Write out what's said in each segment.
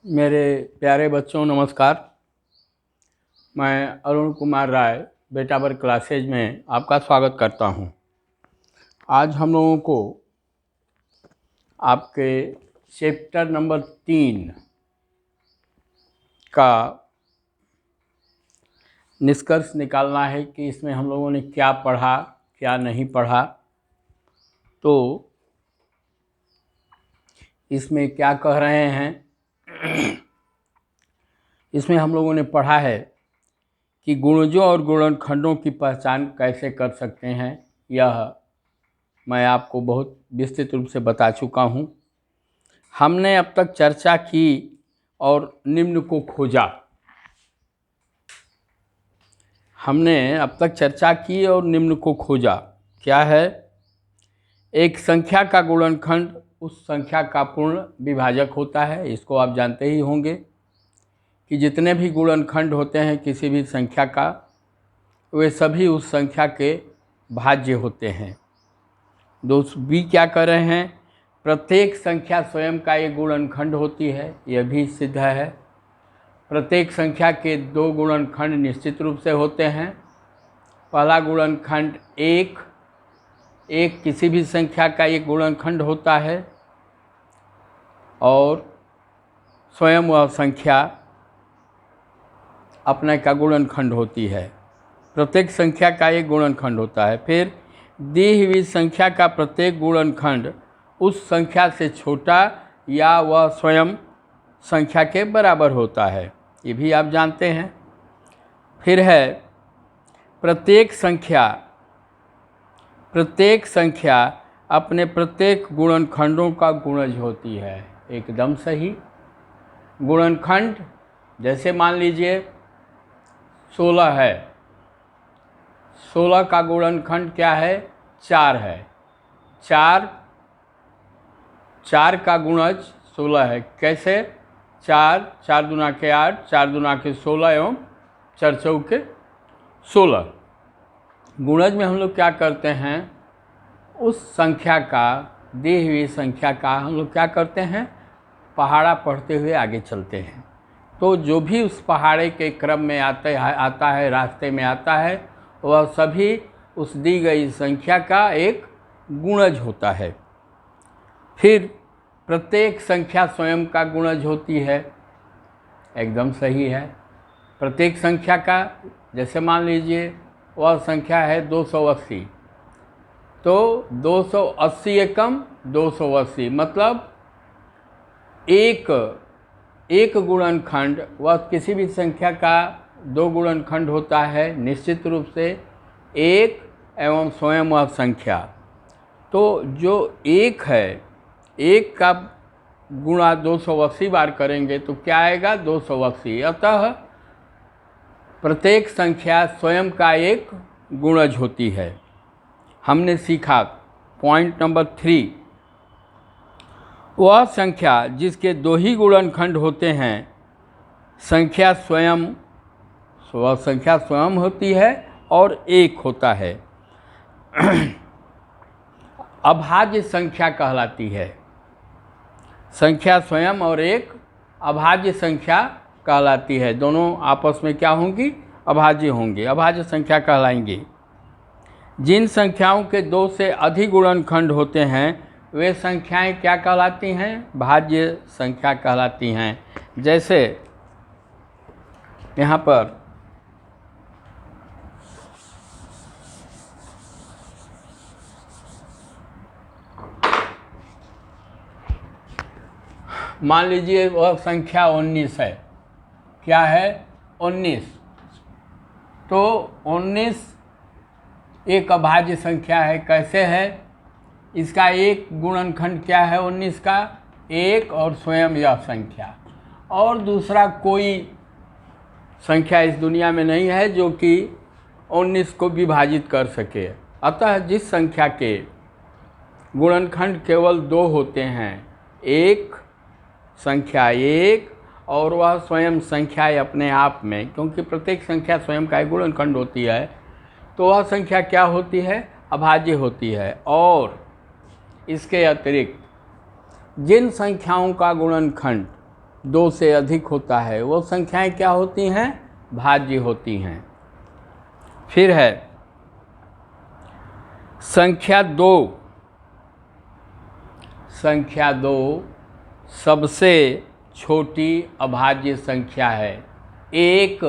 मेरे प्यारे बच्चों नमस्कार। मैं अरुण कुमार राय बेटा वर्ग क्लासेज में आपका स्वागत करता हूं। आज हम लोगों को आपके चैप्टर नंबर 3 का निष्कर्ष निकालना है कि इसमें हम लोगों ने क्या पढ़ा क्या नहीं पढ़ा। तो इसमें क्या कह रहे हैं, इसमें हम लोगों ने पढ़ा है कि गुणजों और गुणनखंडों की पहचान कैसे कर सकते हैं। यह मैं आपको बहुत विस्तृत रूप से बता चुका हूँ। हमने अब तक चर्चा की और निम्न को खोजा। हमने अब तक चर्चा की और निम्न को खोजा। क्या है? एक संख्या का गुणनखंड उस संख्या का पूर्ण विभाजक होता है। इसको आप जानते ही होंगे कि जितने भी गुणनखंड होते हैं किसी भी संख्या का, वे सभी उस संख्या के भाज्य होते हैं। दोस्त बी क्या कर रहे हैं? प्रत्येक संख्या स्वयं का एक गुणनखंड होती है, यह भी सिद्ध है। प्रत्येक संख्या के दो गुणनखंड निश्चित रूप से होते हैं। पहला गुणनखंड एक किसी भी संख्या का एक गुणनखंड होता है और स्वयं वह संख्या अपने का गुणनखंड होती है। प्रत्येक संख्या का एक गुणनखंड होता है। फिर दी हुई संख्या का प्रत्येक गुणनखंड उस संख्या से छोटा या वह स्वयं संख्या के बराबर होता है, ये भी आप जानते हैं। फिर है प्रत्येक संख्या अपने प्रत्येक गुणनखंडों का गुणज होती है। एकदम सही। गुणनखंड जैसे मान लीजिए 16 है, 16 का गुणनखंड क्या है? 4 है। 4 का गुणज 16 है। कैसे? 4 दूना के 8, 4 दूना के 16 एवं 4 चौके 16। गुणज में हम लोग क्या करते हैं? उस संख्या का, दी हुई संख्या का हम लोग क्या करते हैं? पहाड़ा पढ़ते हुए आगे चलते हैं। तो जो भी उस पहाड़े के क्रम में आता है, रास्ते में आता है, वह सभी उस दी गई संख्या का एक गुणज होता है। फिर प्रत्येक संख्या स्वयं का गुणज होती है। एकदम सही है। प्रत्येक संख्या का, जैसे मान लीजिए वह संख्या है 280, तो 280 एकम 280 मतलब एक गुणनखंड, वह किसी भी संख्या का दो गुणनखंड होता है निश्चित रूप से, एक एवं स्वयं वह संख्या। तो जो एक है, एक का गुणा 280 बार करेंगे तो क्या आएगा? 280। अतः प्रत्येक संख्या स्वयं का एक गुणज होती है। हमने सीखा पॉइंट नंबर 3, वह संख्या जिसके दो ही गुणनखंड होते हैं, वह संख्या स्वयं होती है और एक होता है। अभाज्य संख्या कहलाती है। संख्या स्वयं और एक अभाज्य संख्या कहलाती है। दोनों आपस में क्या होंगी? अभाज्य होंगे, अभाज्य संख्या कहलाएंगी। जिन संख्याओं के 2 से अधिक गुणनखंड होते हैं वे संख्याएं क्या कहलाती हैं? भाज्य संख्या कहलाती हैं। जैसे यहाँ पर मान लीजिए वह संख्या 19 है। क्या है? 19। तो 19 एक अभाज्य संख्या है। कैसे है? इसका एक गुणनखंड क्या है? 19 का एक और स्वयं यह संख्या, और दूसरा कोई संख्या इस दुनिया में नहीं है जो कि 19 को विभाजित कर सके। अतः जिस संख्या के गुणनखंड केवल 2 होते हैं, एक संख्या एक और वह स्वयं संख्या अपने आप में, क्योंकि प्रत्येक संख्या स्वयं का एक गुणनखंड होती है, तो वह संख्या क्या होती है? अभाज्य होती है। और इसके अतिरिक्त जिन संख्याओं का गुणनखंड 2 से अधिक होता है वो संख्याएं क्या होती हैं? भाज्य होती हैं। फिर है संख्या 2। संख्या 2 सबसे छोटी अभाज्य संख्या है। एक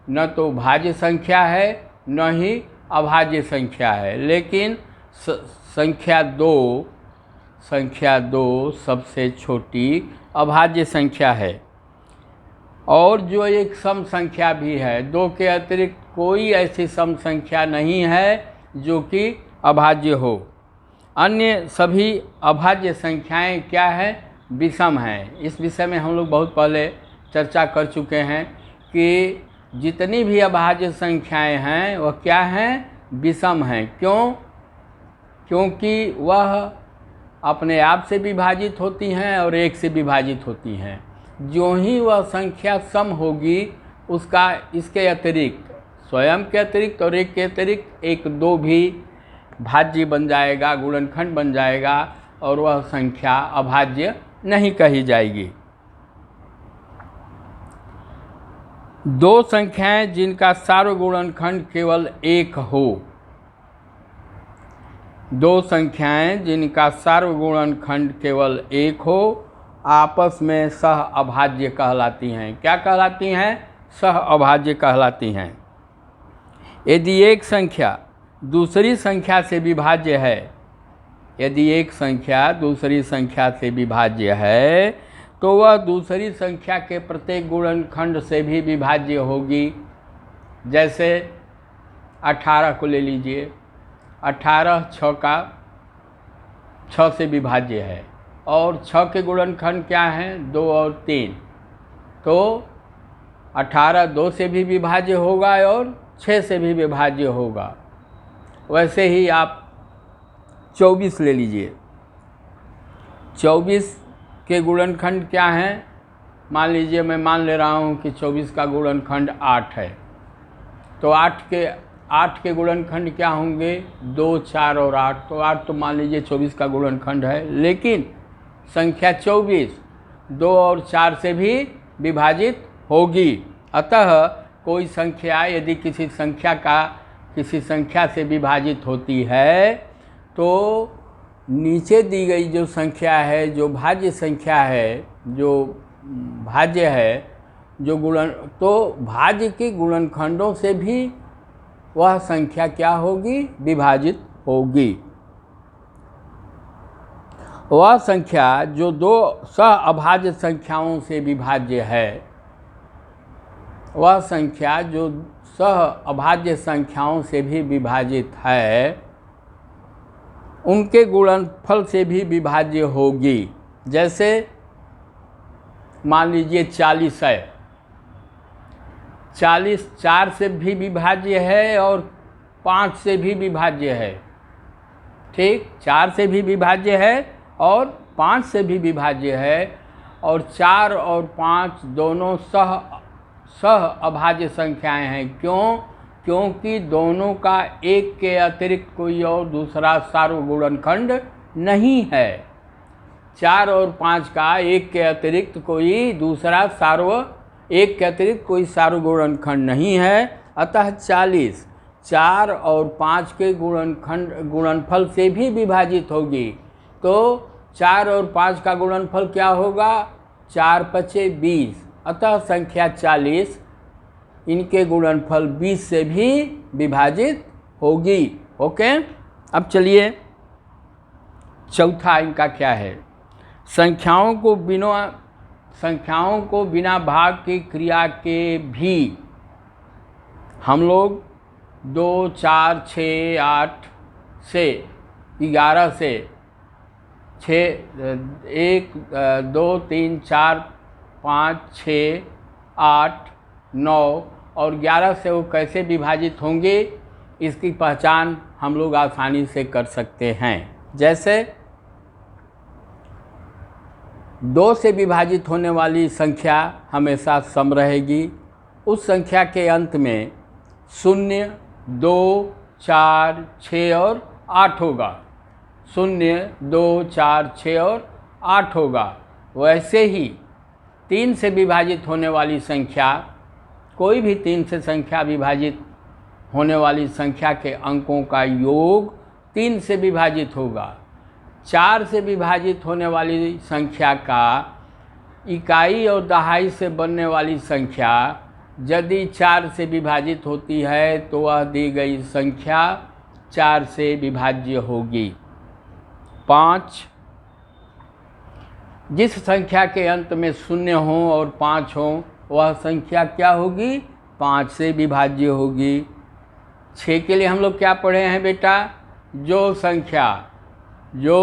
न तो भाज्य संख्या है न ही अभाज्य संख्या है, लेकिन संख्या 2 सबसे छोटी अभाज्य संख्या है। और जो एक सम संख्या भी है, 2 के अतिरिक्त कोई ऐसी सम संख्या नहीं है जो कि अभाज्य हो। अन्य सभी अभाज्य संख्याएं क्या है? विषम हैं। इस विषय में हम लोग बहुत पहले चर्चा कर चुके हैं कि जितनी भी अभाज्य संख्याएं हैं वह क्या हैं? विषम हैं। क्यों? क्योंकि वह अपने आप से विभाजित होती हैं और 1 से विभाजित होती हैं। जो ही वह संख्या सम होगी उसका इसके अतिरिक्त, स्वयं के अतिरिक्त और 1 के अतिरिक्त 1, 2 भी भाज्य बन जाएगा, गुणनखंड बन जाएगा और वह संख्या अभाज्य नहीं कही जाएगी। 2 संख्याएं जिनका सार्वगुणनखंड केवल 1 हो। 2 संख्याएं जिनका सार्वगुणनखंड केवल 1 हो आपस में सह अभाज्य कहलाती हैं। क्या कहलाती हैं? सह अभाज्य कहलाती हैं। यदि एक संख्या दूसरी संख्या से विभाज्य है, यदि एक संख्या दूसरी संख्या से विभाज्य है तो वह दूसरी संख्या के प्रत्येक गुणनखंड से भी विभाज्य होगी। जैसे 18 को ले लीजिए, 18 6 से विभाज्य है और 6 के गुणनखंड क्या हैं? 2 और 3। तो 18 2 से भी विभाज्य होगा और 6 से भी विभाज्य होगा। वैसे ही आप 24 ले लीजिए, 24 के गुणनखंड क्या हैं? मान लीजिए मैं मान ले रहा हूँ कि 24 का गुणनखंड 8 है, तो 8 के गुणनखंड क्या होंगे? 2, 4 और 8। तो 8 तो मान लीजिए 24 का गुणनखंड है, लेकिन संख्या 24 2 और 4 से भी विभाजित होगी। अतः कोई संख्या यदि किसी संख्या से विभाजित होती है तो नीचे दी गई जो संख्या है, जो भाज्य संख्या है, जो भाज्य है, तो भाज्य के गुणनखंडों से भी वह संख्या क्या होगी? विभाजित होगी। वह संख्या जो 2 सह अभाज्य संख्याओं से विभाज्य है, वह संख्या जो सह अभाज्य संख्याओं से भी विभाजित है, उनके गुणनफल से भी विभाज्य होगी। जैसे मान लीजिए 40 है, 40 4 से भी विभाज्य है और 5 से भी विभाज्य है। ठीक, 4 से भी विभाज्य है और 5 से भी विभाज्य है, और 4 और 5 दोनों सह अभाज्य संख्याएं हैं। क्यों? क्योंकि दोनों का 1 के अतिरिक्त कोई और दूसरा सार्वगुणनखंड नहीं है। 4 और 5 का 1 के अतिरिक्त कोई दूसरा 1 के अतिरिक्त कोई सार्वगुणनखंड नहीं है। अतः 40 4 और 5 के गुणनफल से भी विभाजित होगी। तो 4 और 5 का गुणनफल क्या होगा? 4 पचे 20। अतः संख्या 40 इनके गुणनफल 20 से भी विभाजित होगी। ओके, अब चलिए चौथा इनका क्या है? संख्याओं को बिना भाग की क्रिया के भी हम लोग 2, 4, 6, 8 से 11 से 1, 2, 3, 4, 5, 6, 8, 9 और 11 से वो कैसे विभाजित होंगे, इसकी पहचान हम लोग आसानी से कर सकते हैं। जैसे 2 से विभाजित होने वाली संख्या हमेशा सम रहेगी। उस संख्या के अंत में 0, 2, 4, 6 और 8 होगा। 0, 2, 4, 6 और 8 होगा। वैसे ही 3 से विभाजित होने वाली संख्या, कोई भी 3 से संख्या विभाजित होने वाली संख्या के अंकों का योग 3 से विभाजित होगा। 4 से विभाजित होने वाली संख्या का इकाई और दहाई से बनने वाली संख्या यदि 4 से विभाजित होती है तो वह दी गई संख्या 4 से विभाज्य होगी। 5, जिस संख्या के अंत में 0 हो और 5 हो वह संख्या क्या होगी? 5 से विभाज्य होगी। 6 के लिए हम लोग क्या पढ़े हैं बेटा? जो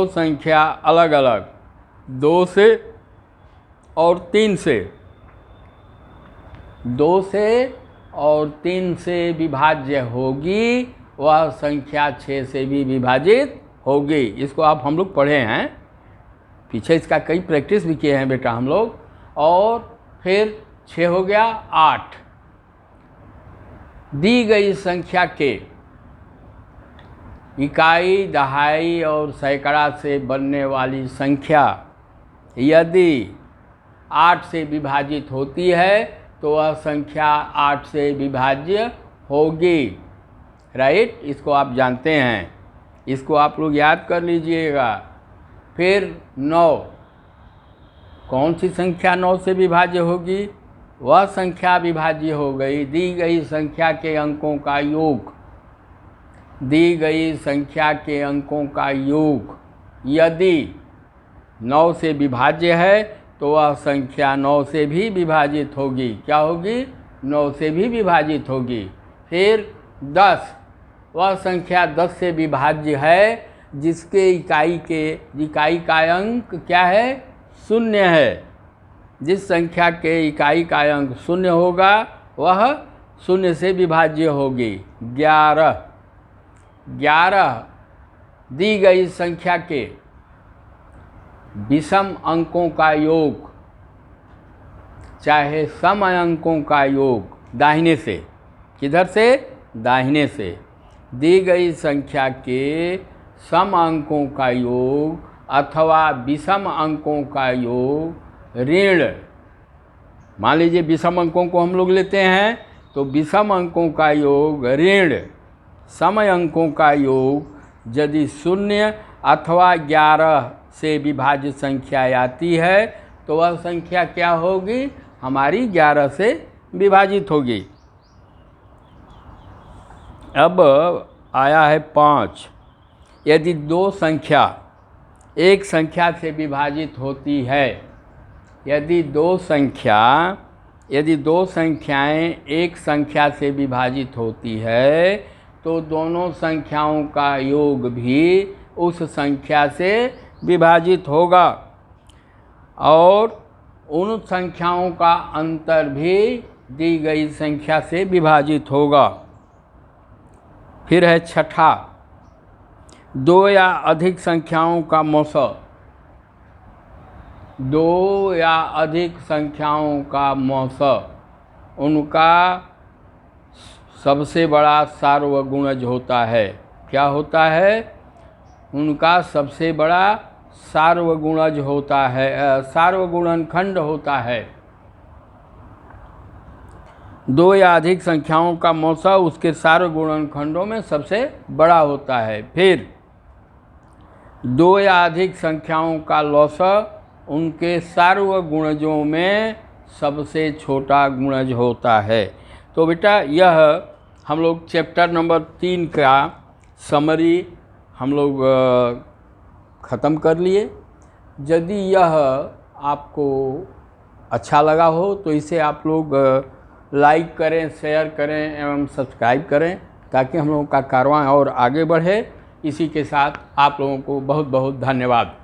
संख्या अलग अलग 2 से और 3 से, 2 से और 3 से विभाज्य होगी वह संख्या 6 से भी विभाजित होगी। इसको आप हम लोग पढ़े हैं, पीछे इसका कई प्रैक्टिस भी किए हैं बेटा हम लोग। और फिर 6 हो गया। 8, दी गई संख्या के इकाई, दहाई और सैकड़ा से बनने वाली संख्या यदि 8 से विभाजित होती है तो वह संख्या 8 से विभाज्य होगी। राइट, इसको आप जानते हैं, इसको आप लोग याद कर लीजिएगा। फिर 9, कौन सी संख्या 9 से विभाज्य होगी? वह संख्या विभाज्य हो गई दी गई संख्या के अंकों का योग, दी गई संख्या के अंकों का योग यदि 9 से विभाज्य है तो वह संख्या 9 से भी विभाजित होगी। क्या होगी? 9 से भी विभाजित होगी। फिर 10, वह संख्या 10 से विभाज्य है जिसके इकाई का अंक क्या है? 0 है। जिस संख्या के इकाई का अंक 0 होगा वह 0 से विभाज्य होगी। 11, दी गई संख्या के विषम अंकों का योग, चाहे सम अंकों का योग, दाहिने से, किधर से? दाहिने से, दी गई संख्या के सम अंकों का योग अथवा विषम अंकों का योग ऋण, मान लीजिए विषम अंकों को हम लोग लेते हैं तो विषम अंकों का योग ऋण सम अंकों का योग यदि 0 अथवा 11 से विभाज्य संख्या आती है तो वह संख्या क्या होगी? हमारी 11 से विभाजित होगी। अब आया है 5, यदि 2 संख्या एक संख्या से विभाजित होती है, यदि दो संख्याएं एक संख्या से विभाजित होती है तो दोनों संख्याओं का योग भी उस संख्या से विभाजित होगा और उन संख्याओं का अंतर भी दी गई संख्या से विभाजित होगा। फिर है छठा, 2 या अधिक संख्याओं का मौसा, 2 या अधिक संख्याओं का मौसा उनका सबसे बड़ा सार्वगुणज होता है। क्या होता है? उनका सबसे बड़ा सार्वगुणज होता है, सार्वगुणनखंड होता है। 2 या अधिक संख्याओं का मौसा उसके सार्वगुणनखंडों में सबसे बड़ा होता है। फिर 2 या अधिक संख्याओं का लौसा उनके सार्वगुणजों में सबसे छोटा गुणज होता है। तो बेटा यह हम लोग चैप्टर नंबर 3 का समरी हम लोग ख़त्म कर लिए। यदि यह आपको अच्छा लगा हो तो इसे आप लोग लाइक करें, शेयर करें एवं सब्सक्राइब करें ताकि हम लोगों का कारवां और आगे बढ़े। इसी के साथ आप लोगों को बहुत बहुत धन्यवाद।